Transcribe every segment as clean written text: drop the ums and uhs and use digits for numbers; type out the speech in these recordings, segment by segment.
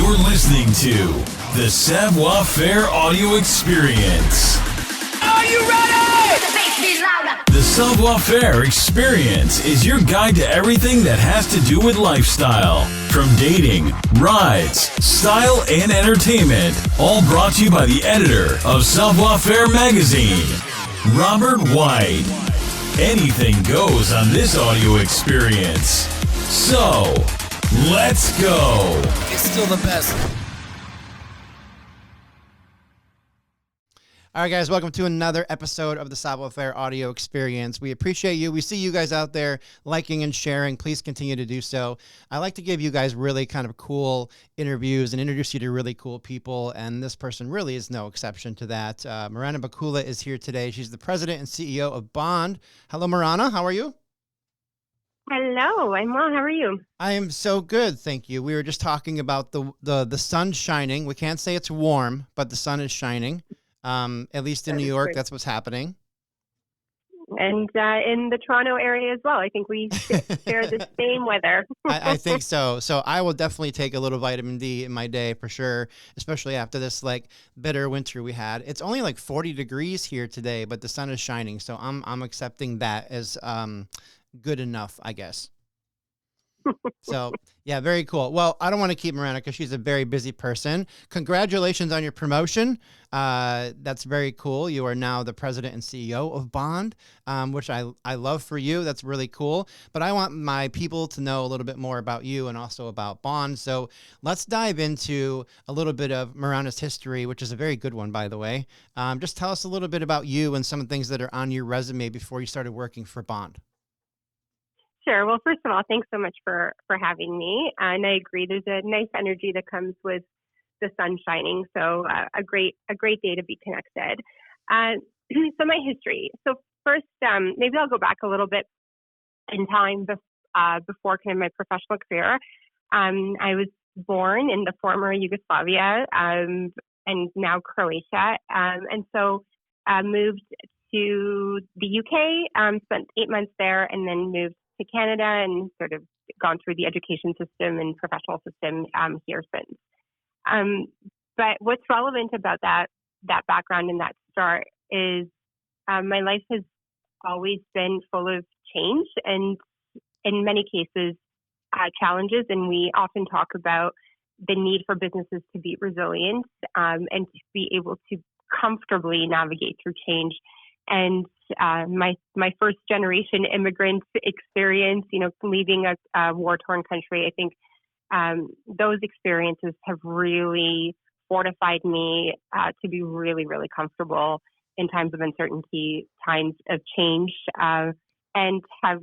You're listening to the Savoir Faire audio experience. Are you ready? The Savoir Faire experience is your guide to everything that has to do with lifestyle. From dating, rides, style, and entertainment. All brought to you by the editor of Savoir Faire magazine, Robert White. Anything goes on this audio experience. So, let's go. It's still the best. All right, guys, welcome to another episode of the Savoir Faire audio experience. We appreciate you. We see you guys out there liking and sharing. Please continue to do so. I like to give you guys really kind of cool interviews and introduce you to really cool people, and this person really is no exception to that. Morana Bakula is here today. She's the president and CEO of Bond. Hello, Morana. How are you? Hello, I'm well. How are you? I am so good, thank you. We were just talking about the sun shining. We can't say it's warm, but the sun is shining. At least in New York, that's what's happening. And in the Toronto area as well. I think we share the same weather. I think so. So I will definitely take a little vitamin D in my day for sure, especially after this like bitter winter we had. It's only like 40 degrees here today, but the sun is shining. So I'm accepting that as good enough, I guess. So, yeah, very cool. Well, I don't want to keep Morana because she's a very busy person. Congratulations on your promotion. That's very cool. You are now the president and CEO of Bond, which I love for you. That's really cool. But I want my people to know a little bit more about you and also about Bond. So let's dive into a little bit of Morana's history, which is a very good one, by the way. Just tell us a little bit about you and some of the things that are on your resume before you started working for Bond. Sure. Well, first of all, thanks so much for having me. And I agree, there's a nice energy that comes with the sun shining. So a great day to be connected. So my history. So first, maybe I'll go back a little bit in time before kind of my professional career. I was born in the former Yugoslavia and now Croatia. And so moved to the UK, spent 8 months there, and then moved to Canada and sort of gone through the education system and professional system here since. But what's relevant about that background and that start is my life has always been full of change and in many cases challenges. And we often talk about the need for businesses to be resilient and to be able to comfortably navigate through change. And my first generation immigrant experience, leaving a war-torn country, I think those experiences have really fortified me to be really, really comfortable in times of uncertainty, times of change, and have,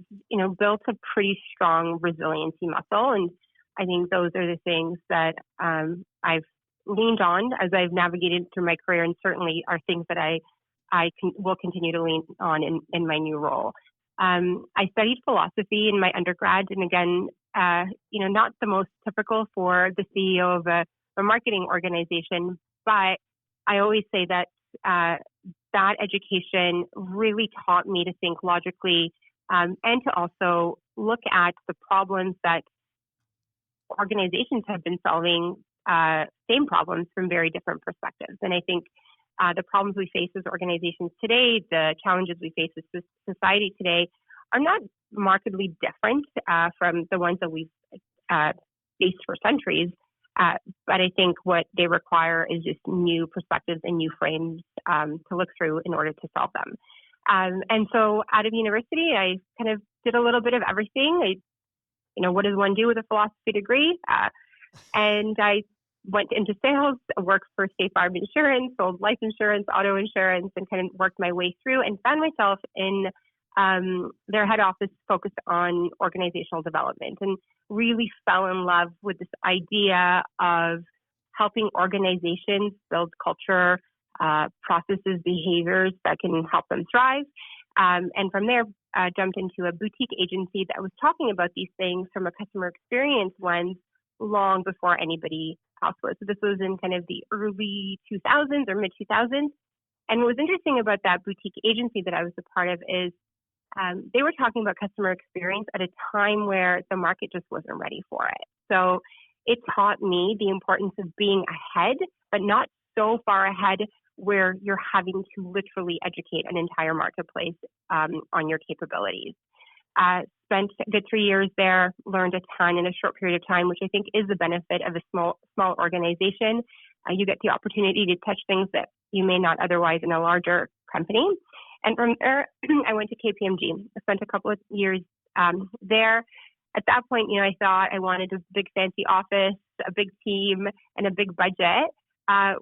built a pretty strong resiliency muscle. And I think those are the things that I've leaned on as I've navigated through my career, and certainly are things that I will continue to lean on in my new role. I studied philosophy in my undergrad, and again, not the most typical for the CEO of a marketing organization, but I always say that that education really taught me to think logically and to also look at the problems that organizations have been solving, same problems from very different perspectives. And I think the problems we face as organizations today, the challenges we face as society today, are not markedly different from the ones that we've faced for centuries. But I think what they require is just new perspectives and new frames to look through in order to solve them. And so out of university, I kind of did a little bit of everything. What does one do with a philosophy degree? And I went into sales, worked for State Farm Insurance, sold life insurance, auto insurance, and kind of worked my way through and found myself in their head office focused on organizational development, and really fell in love with this idea of helping organizations build culture, processes, behaviors that can help them thrive. And from there, jumped into a boutique agency that was talking about these things from a customer experience lens long before anybody else was. So this was in kind of the early 2000s or mid 2000s. And what was interesting about that boutique agency that I was a part of is they were talking about customer experience at a time where the market just wasn't ready for it. So it taught me the importance of being ahead, but not so far ahead where you're having to literally educate an entire marketplace on your capabilities. Spent a good 3 years there, learned a ton in a short period of time, which I think is the benefit of a small organization. You get the opportunity to touch things that you may not otherwise in a larger company. And from there, I went to KPMG. I spent a couple of years there. At that point, I thought I wanted a big fancy office, a big team, and a big budget,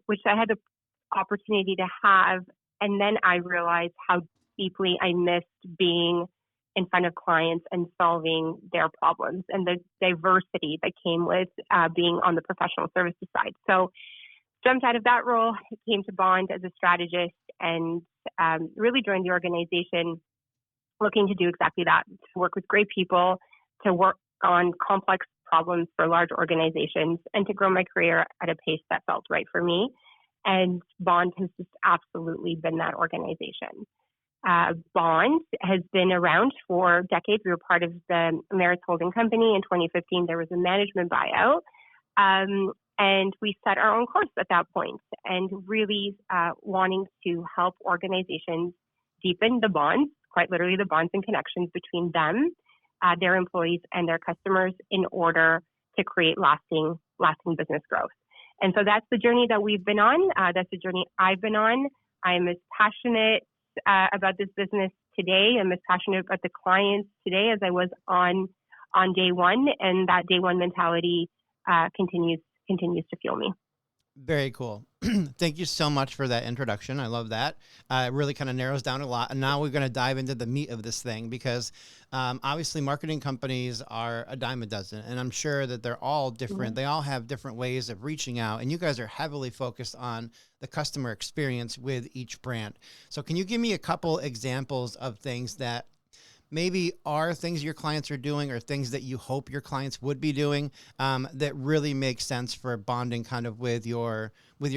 which I had the opportunity to have. And then I realized how deeply I missed being in front of clients and solving their problems and the diversity that came with being on the professional services side. So jumped out of that role, came to Bond as a strategist, and really joined the organization looking to do exactly that, to work with great people, to work on complex problems for large organizations, and to grow my career at a pace that felt right for me. And Bond has just absolutely been that organization. Bond has been around for decades. We were part of the Merits Holding Company. In 2015, there was a management buyout. And we set our own course at that point and really wanting to help organizations deepen the bonds, quite literally the bonds and connections between them, their employees, and their customers in order to create lasting business growth. And so that's the journey that we've been on. That's the journey I've been on. I'm as passionate about this business today. I'm as passionate about the clients today as I was on day one. And that day one mentality continues to fuel me. Very cool. Thank you so much for that introduction. I love that. It really kind of narrows down a lot. And now we're going to dive into the meat of this thing because obviously marketing companies are a dime a dozen. And I'm sure that they're all different. Mm-hmm. They all have different ways of reaching out. And you guys are heavily focused on the customer experience with each brand. So can you give me a couple examples of things that maybe are things your clients are doing or things that you hope your clients would be doing that really make sense for bonding kind of with your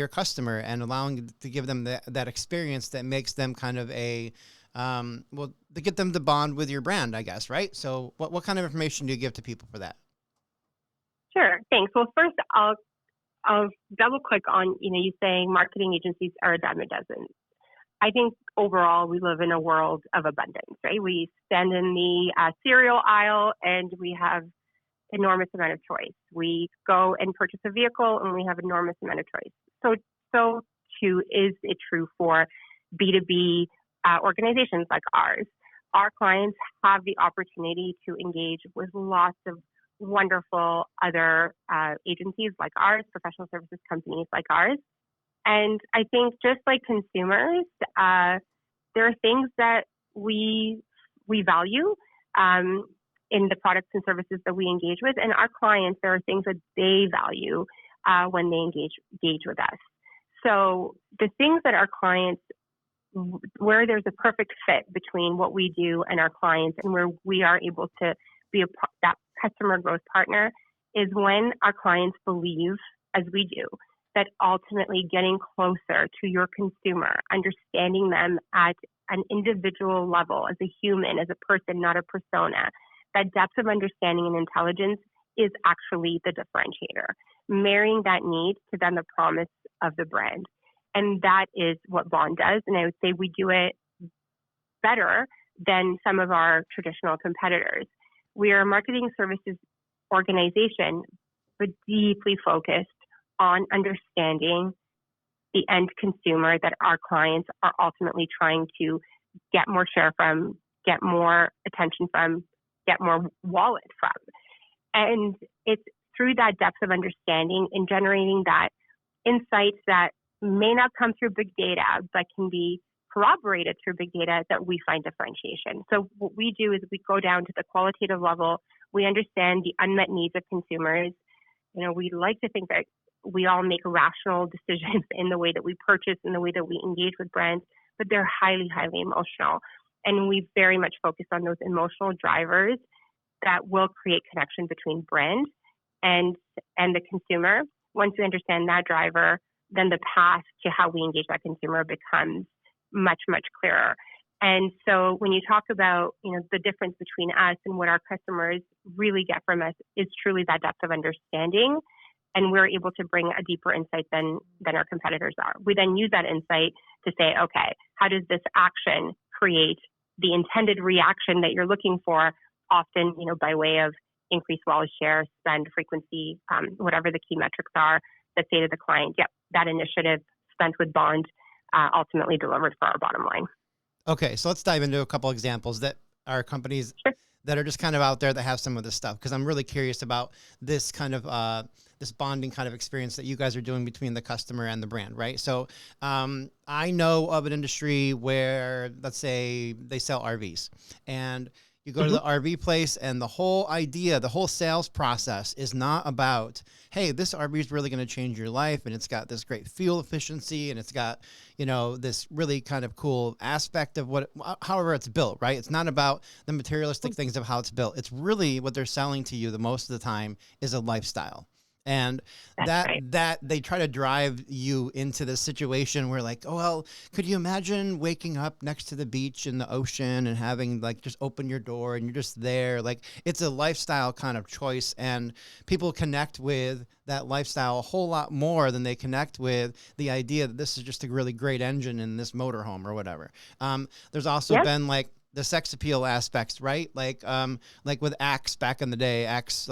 customer and allowing to give them that experience that makes them kind of to get them to bond with your brand, I guess, right? So what kind of information do you give to people for that? Sure, thanks. Well, first I'll double click on, you saying marketing agencies are a dime a dozen. I think overall we live in a world of abundance, right? We stand in the cereal aisle and we have enormous amount of choice. We go and purchase a vehicle and we have enormous amount of choice. So too is it true for B2B organizations like ours. Our clients have the opportunity to engage with lots of wonderful other agencies like ours, professional services companies like ours. And I think just like consumers, there are things that we value in the products and services that we engage with. And our clients, there are things that they value when they engage with us. So the things that our clients, where there's a perfect fit between what we do and our clients and where we are able to be that customer growth partner is when our clients believe, as we do, that ultimately getting closer to your consumer, understanding them at an individual level as a human, as a person, not a persona, that depth of understanding and intelligence is actually the differentiator. Marrying that need to then the promise of the brand. And that is what Bond does. And I would say we do it better than some of our traditional competitors. We are a marketing services organization, but deeply focused on understanding the end consumer that our clients are ultimately trying to get more share from, get more attention from, get more wallet from. And it's through that depth of understanding and generating that insights that may not come through big data, but can be corroborated through big data that we find differentiation. So what we do is we go down to the qualitative level. We understand the unmet needs of consumers. We like to think that we all make rational decisions in the way that we purchase, in the way that we engage with brands, but they're highly, highly emotional. And we very much focus on those emotional drivers that will create connection between brand and the consumer. Once we understand that driver, then the path to how we engage that consumer becomes much, much clearer. And so when you talk about, the difference between us and what our customers really get from us is truly that depth of understanding and we're able to bring a deeper insight than our competitors are. We then use that insight to say, okay, how does this action create the intended reaction that you're looking for, often, by way of increased wallet share, spend, frequency, whatever the key metrics are that say to the client, yep, that initiative spent with Bond ultimately delivered for our bottom line. Okay, so let's dive into a couple examples that are companies that are just kind of out there that have some of this stuff, because I'm really curious about this kind of this bonding kind of experience that you guys are doing between the customer and the brand, right? So I know of an industry where, let's say, they sell RVs, and you go to the RV place, and the whole idea, the whole sales process is not about, hey, this RV is really going to change your life, and it's got this great fuel efficiency, and it's got, this really kind of cool aspect of however it's built, right? It's not about the materialistic things of how it's built. It's really what they're selling to you the most of the time is a lifestyle. And that they try to drive you into this situation where, like, oh, well, could you imagine waking up next to the beach in the ocean and having, like, just open your door and you're just there? Like, it's a lifestyle kind of choice, and people connect with that lifestyle a whole lot more than they connect with the idea that this is just a really great engine in this motorhome or whatever. There's also been, like, the sex appeal aspects, right? Like with Axe back in the day, Axe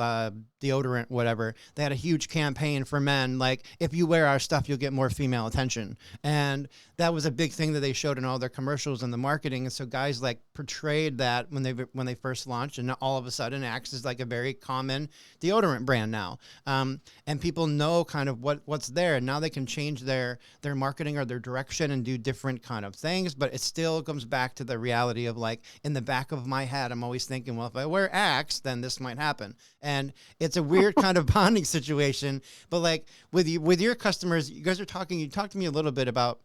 deodorant, whatever. They had a huge campaign for men, like, if you wear our stuff, you'll get more female attention. And that was a big thing that they showed in all their commercials and the marketing. And so guys, like, portrayed that when they first launched, and all of a sudden Axe is like a very common deodorant brand now. And people know kind of what's there. And now they can change their marketing or their direction and do different kind of things, but it still comes back to the reality of, like, in the back of my head, I'm always thinking, well, if I wear Axe, then this might happen. And it's a weird kind of bonding situation. But, like, with your customers, you guys are talking, you talked to me a little bit about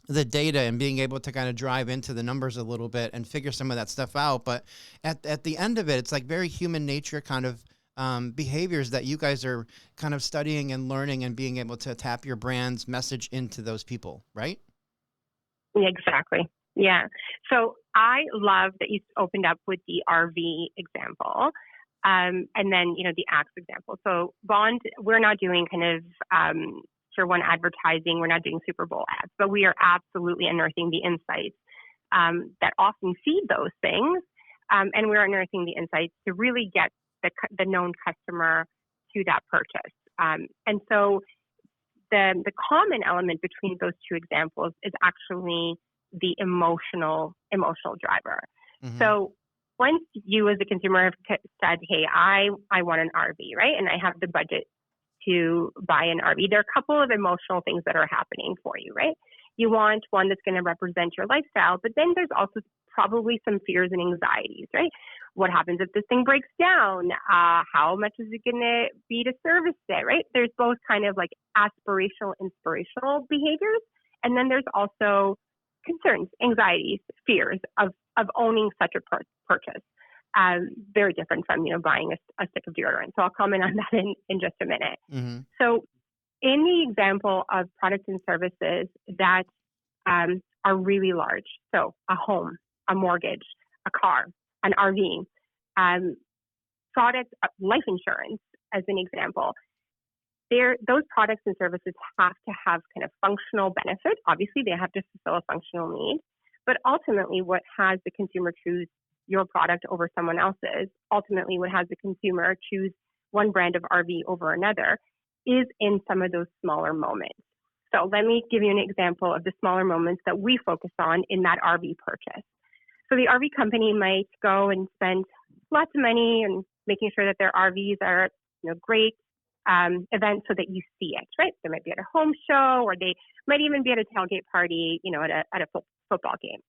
the data and being able to kind of drive into the numbers a little bit and figure some of that stuff out. But at the end of it, it's like very human nature kind of behaviors that you guys are kind of studying and learning and being able to tap your brand's message into those people, right? Exactly. Yeah. So I love that you opened up with the RV example, and then, the Axe example. So Bond, we're not doing kind of Tier 1 advertising. We're not doing Super Bowl ads, but we are absolutely unearthing the insights that often feed those things, and we're unearthing the insights to really get the known customer to that purchase. And so the common element between those two examples is actually the emotional driver. Mm-hmm. So once you as a consumer have said, hey, I want an RV, right? And I have the budget to buy an RV, there are a couple of emotional things that are happening for you, right? You want one that's going to represent your lifestyle, but then there's also probably some fears and anxieties, right? What happens if this thing breaks down? How much is it going to be to service it, right? There's both kind of like aspirational, inspirational behaviors, and then there's also concerns, anxieties, fears of owning such a purchase. Very different from, buying a stick of deodorant. So I'll comment on that in just a minute. Mm-hmm. So in the example of products and services that are really large, so a home, a mortgage, a car, an RV, products, life insurance, as an example, those products and services have to have kind of functional benefit. Obviously, they have to fulfill a functional need. But ultimately, what has the consumer choose your product over someone else's, ultimately what has the consumer choose one brand of RV over another, is in some of those smaller moments. So let me give you an example of the smaller moments that we focus on in that RV purchase. So the RV company might go and spend lots of money and making sure that their RVs are, great events so that you see it, right? They might be at a home show, or they might even be at a tailgate party, at a football game.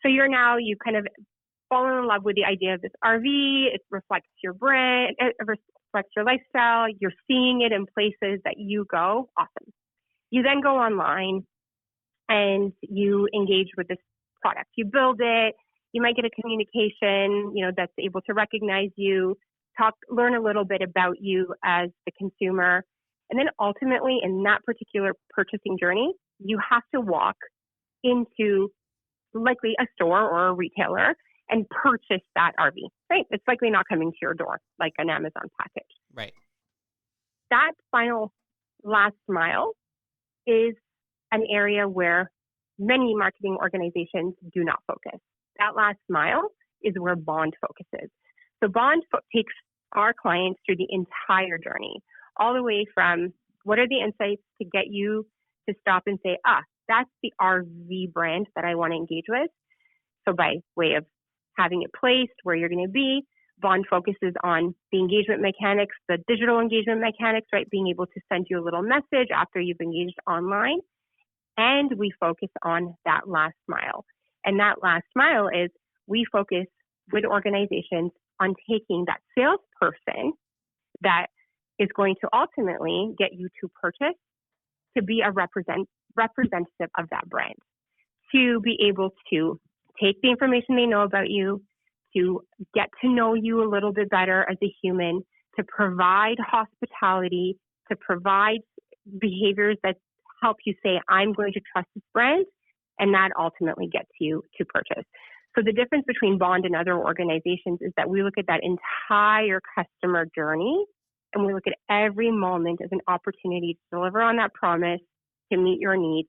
So you kind of fallen in love with the idea of this RV. It reflects your brand, it reflects your lifestyle. You're seeing it in places that you go. Awesome. You then go online and you engage with this product. You build it. You might get a communication, that's able to recognize you, learn a little bit about you as the consumer. And then ultimately in that particular purchasing journey, you have to walk into likely a store or a retailer and purchase that RV, right? It's likely not coming to your door like an Amazon package. Right. that final last mile is an area where many marketing organizations do not focus. That last mile is where Bond focuses. So Bond takes our clients through the entire journey, all the way from what are the insights to get you to stop and say, that's the RV brand that I want to engage with. So by way of having it placed where you're going to be, Bond focuses on the engagement mechanics, the digital engagement mechanics, right? Being able to send you a little message after you've engaged online. And we focus on that last mile. And that last mile is we focus with organizations on taking that salesperson that is going to ultimately get you to purchase to be a representative of that brand, to be able to take the information they know about you, to get to know you a little bit better as a human, to provide hospitality, to provide behaviors that help you say, I'm going to trust this brand, and that ultimately gets you to purchase. So the difference between Bond and other organizations is that we look at that entire customer journey, and we look at every moment as an opportunity to deliver on that promise, to meet your needs,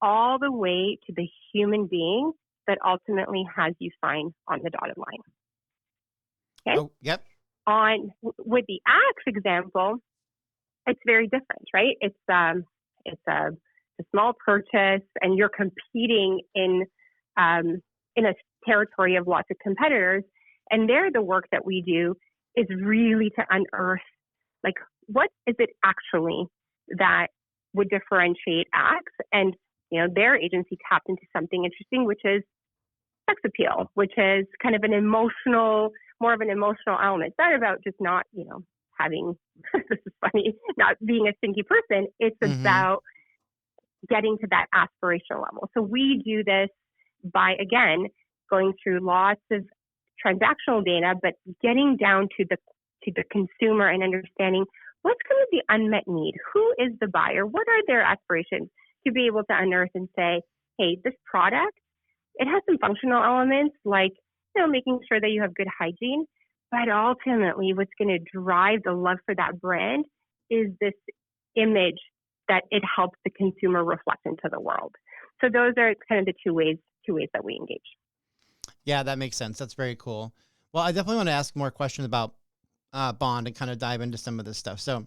all the way to the human being that ultimately has you sign on the dotted line. Okay? Oh, yep. With the Axe example, it's very different, right? It's a small purchase, and you're competing in a territory of lots of competitors. And there, the work that we do is really to unearth, like, what is it actually that would differentiate Axe? And their agency tapped into something interesting, which is sex appeal, which is kind of more of an emotional element. It's not about just not, having, this is funny, not being a stinky person. It's about getting to that aspirational level. So we do this by, again, going through lots of transactional data, but getting down to the consumer and understanding what's kind of the unmet need. Who is the buyer? What are their aspirations? To be able to unearth and say, hey, this product, it has some functional elements like, making sure that you have good hygiene, but ultimately what's going to drive the love for that brand is this image that it helps the consumer reflect into the world. So those are kind of the two ways that we engage. Yeah, that makes sense. That's very cool. Well, I definitely want to ask more questions about Bond and kind of dive into some of this stuff. So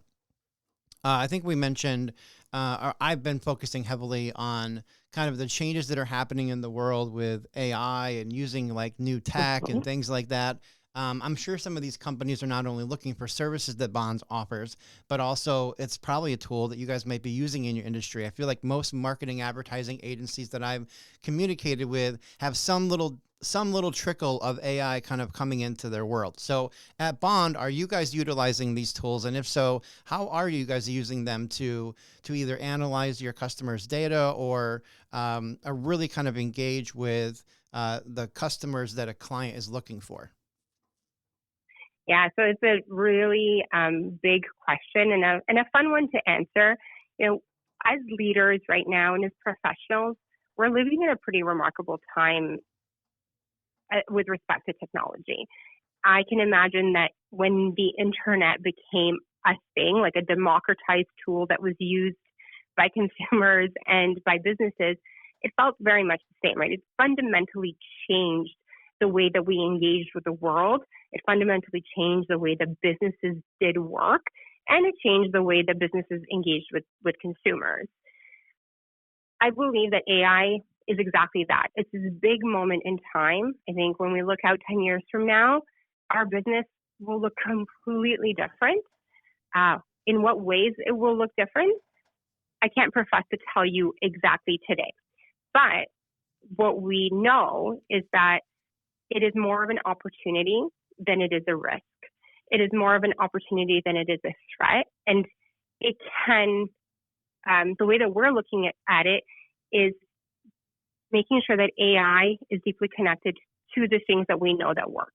I think we mentioned, or I've been focusing heavily on kind of the changes that are happening in the world with AI and using like new tech and things like that. I'm sure some of these companies are not only looking for services that Bonds offers, but also it's probably a tool that you guys might be using in your industry. I feel like most marketing advertising agencies that I've communicated with have some little trickle of AI kind of coming into their world. So at Bond, are you guys utilizing these tools? And if so, how are you guys using them to either analyze your customers' data or really kind of engage with the customers that a client is looking for? Yeah, so it's a really big question and a fun one to answer. As leaders right now and as professionals, we're living in a pretty remarkable time with respect to technology. I can imagine that when the internet became a thing, like a democratized tool that was used by consumers and by businesses, it felt very much the same, right? It fundamentally changed the way that we engaged with the world. It fundamentally changed the way that businesses did work, and it changed the way that businesses engaged with consumers. I believe that AI is exactly that. It's this big moment in time. I think when we look out 10 years from now, our business will look completely different. In what ways it will look different, I can't profess to tell you exactly today. But what we know is that it is more of an opportunity than it is a risk. It is more of an opportunity than it is a threat. And it can, the way that we're looking at it is making sure that AI is deeply connected to the things that we know that work.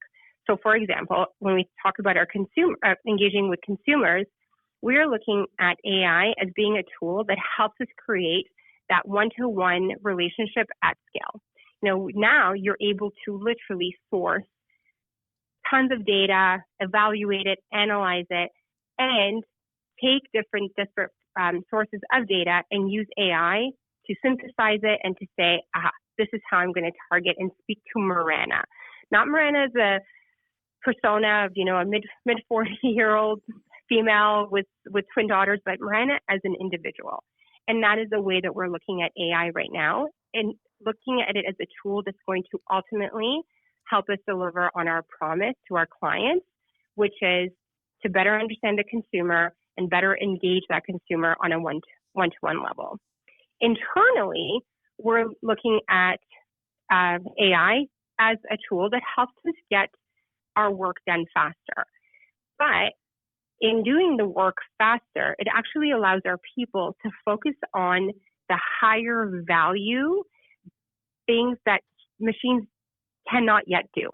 So for example, when we talk about our engaging with consumers, we're looking at AI as being a tool that helps us create that one-to-one relationship at scale. Now you're able to literally source tons of data, evaluate it, analyze it, and take different disparate sources of data and use AI to synthesize it and to say, this is how I'm going to target and speak to Morana. Not Morana as a persona of, a mid 40-year-old female with twin daughters, but Morana as an individual. And that is the way that we're looking at AI right now, and looking at it as a tool that's going to ultimately help us deliver on our promise to our clients, which is to better understand the consumer and better engage that consumer on a one-to-one level. Internally, we're looking at AI as a tool that helps us get our work done faster. But in doing the work faster, it actually allows our people to focus on the higher value things that machines cannot yet do,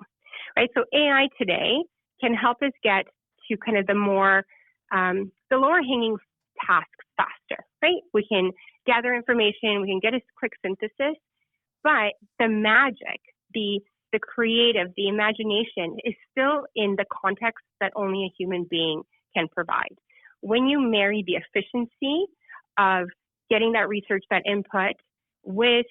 right? So AI today can help us get to kind of the more, the lower hanging tasks faster, right? We can gather information, we can get a quick synthesis, but the magic, the creative, the imagination is still in the context that only a human being can provide. When you marry the efficiency of getting that research, that input with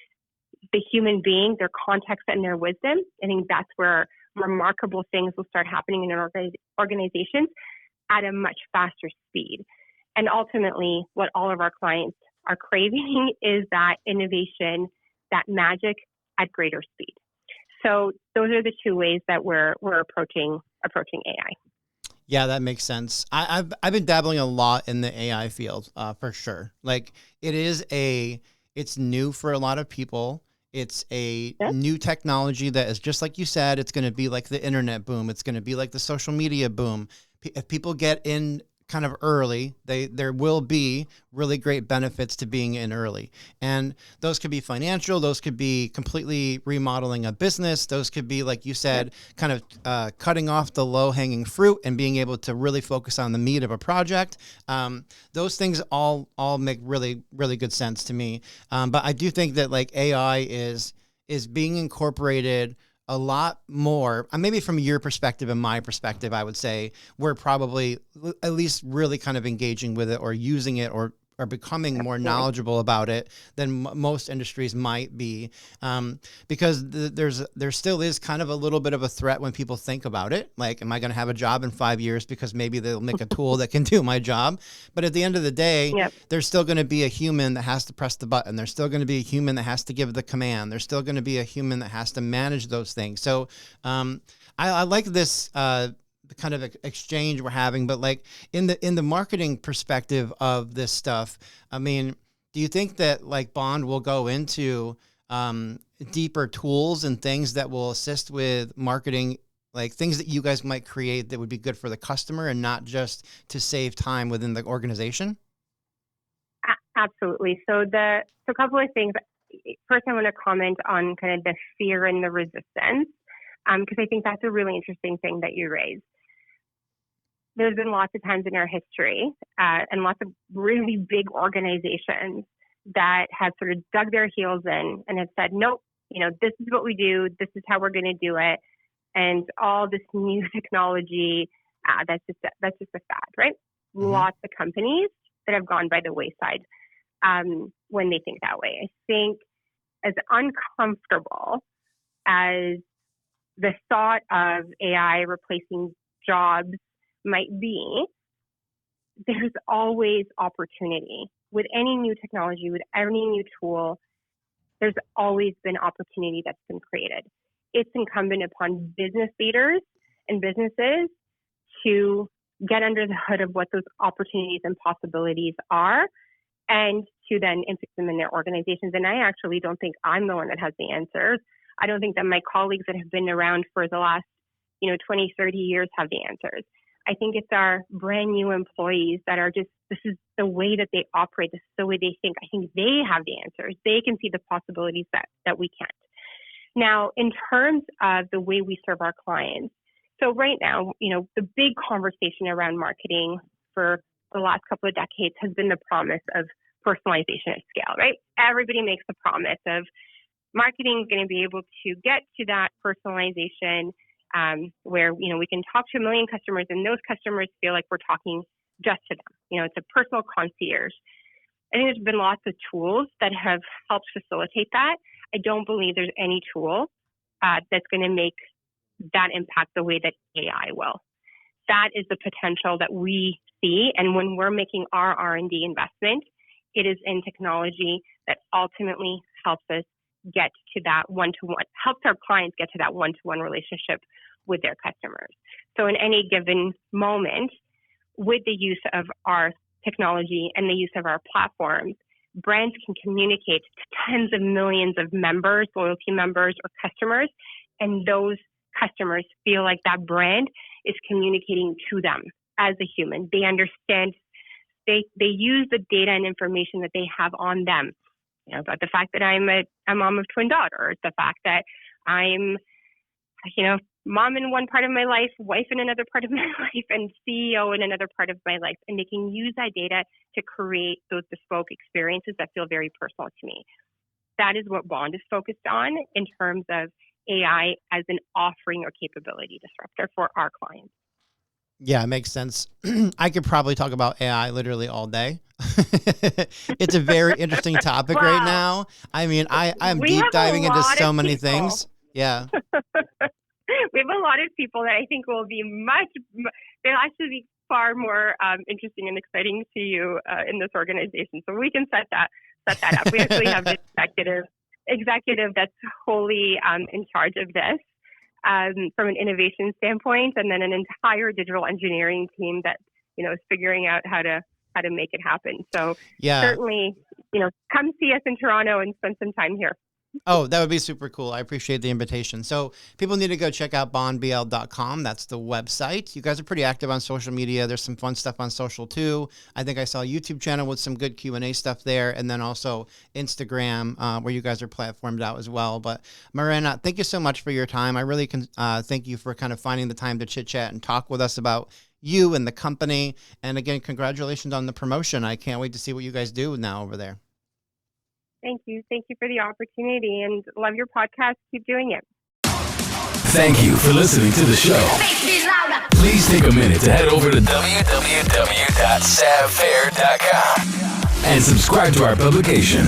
the human being, their context and their wisdom, I think that's where remarkable things will start happening in our organizations at a much faster speed. And ultimately, what all of our clients are craving is that innovation, that magic at greater speed. So those are the two ways that we're approaching AI. Yeah, that makes sense. I've been dabbling a lot in the AI field, for sure. Like it's new for a lot of people. It's a new technology that is just like you said, it's going to be like the internet boom. It's going to be like the social media boom. If people get in kind of early, there will be really great benefits to being in early. And those could be financial, those could be completely remodeling a business, those could be, like you said, kind of cutting off the low-hanging fruit and being able to really focus on the meat of a project. Those things all make really, really good sense to me. But I do think that like AI is being incorporated a lot more, maybe from your perspective and my perspective, I would say we're probably at least really kind of engaging with it or using it or becoming more knowledgeable about it than most industries might be, because there still is kind of a little bit of a threat when people think about it. Like, am I going to have a job in 5 years because maybe they'll make a tool that can do my job? But at the end of the day, there's still going to be a human that has to press the button. There's still going to be a human that has to give the command. There's still going to be a human that has to manage those things. So I like this the kind of exchange we're having, but like in the marketing perspective of this stuff, I mean, do you think that like Bond will go into deeper tools and things that will assist with marketing, like things that you guys might create that would be good for the customer and not just to save time within the organization? Absolutely. So a couple of things. First, I want to comment on kind of the fear and the resistance, because I think that's a really interesting thing that you raised. There's been lots of times in our history and lots of really big organizations that have sort of dug their heels in and have said, nope, this is what we do. This is how we're going to do it. And all this new technology, that's just a fad, right? Mm-hmm. Lots of companies that have gone by the wayside when they think that way. I think as uncomfortable as the thought of AI replacing jobs might be, there's always opportunity. With any new technology, with any new tool, there's always been opportunity that's been created. It's incumbent upon business leaders and businesses to get under the hood of what those opportunities and possibilities are and to then implement them in their organizations. And I actually don't think I'm the one that has the answers. I don't think that my colleagues that have been around for the last 20, 30 years have the answers. I think it's our brand new employees that are just, this is the way that they operate. This is the way they think. I think they have the answers. They can see the possibilities that we can't. Now, in terms of the way we serve our clients, so right now, the big conversation around marketing for the last couple of decades has been the promise of personalization at scale, right? Everybody makes the promise of marketing is going to be able to get to that personalization where, we can talk to a million customers and those customers feel like we're talking just to them. It's a personal concierge. I think there's been lots of tools that have helped facilitate that. I don't believe there's any tool that's going to make that impact the way that AI will. That is the potential that we see. And when we're making our R&D investment, it is in technology that ultimately helps us get to that one-to-one, helps our clients get to that one-to-one relationship with their customers. So in any given moment, with the use of our technology and the use of our platforms, brands can communicate to tens of millions of members, loyalty members, or customers, and those customers feel like that brand is communicating to them as a human. They understand, they use the data and information that they have on them, about the fact that I'm a mom of twin daughters, the fact that I'm, mom in one part of my life, wife in another part of my life, and CEO in another part of my life. And they can use that data to create those bespoke experiences that feel very personal to me. That is what Bond is focused on in terms of AI as an offering or capability disruptor for our clients. Yeah, it makes sense. I could probably talk about AI literally all day. It's a very interesting topic right now. I mean, I'm deep diving into so many things. Yeah. We have a lot of people that I think will be they'll actually be far more interesting and exciting to you in this organization. So we can set that up. We actually have an executive that's wholly in charge of this from an innovation standpoint, and then an entire digital engineering team that is figuring out how to make it happen. So certainly, come see us in Toronto and spend some time here. Oh, that would be super cool. I appreciate the invitation. So people need to go check out bondbl.com. That's the website. You guys are pretty active on social media. There's some fun stuff on social too. I think I saw a YouTube channel with some good Q&A stuff there. And then also Instagram where you guys are platformed out as well. But Morana, thank you so much for your time. I really can thank you for kind of finding the time to chit chat and talk with us about you and the company. And again, congratulations on the promotion. I can't wait to see what you guys do now over there. Thank you. Thank you for the opportunity, and love your podcast. Keep doing it. Thank you for listening to the show. Please take a minute to head over to www.savfair.com and subscribe to our publication.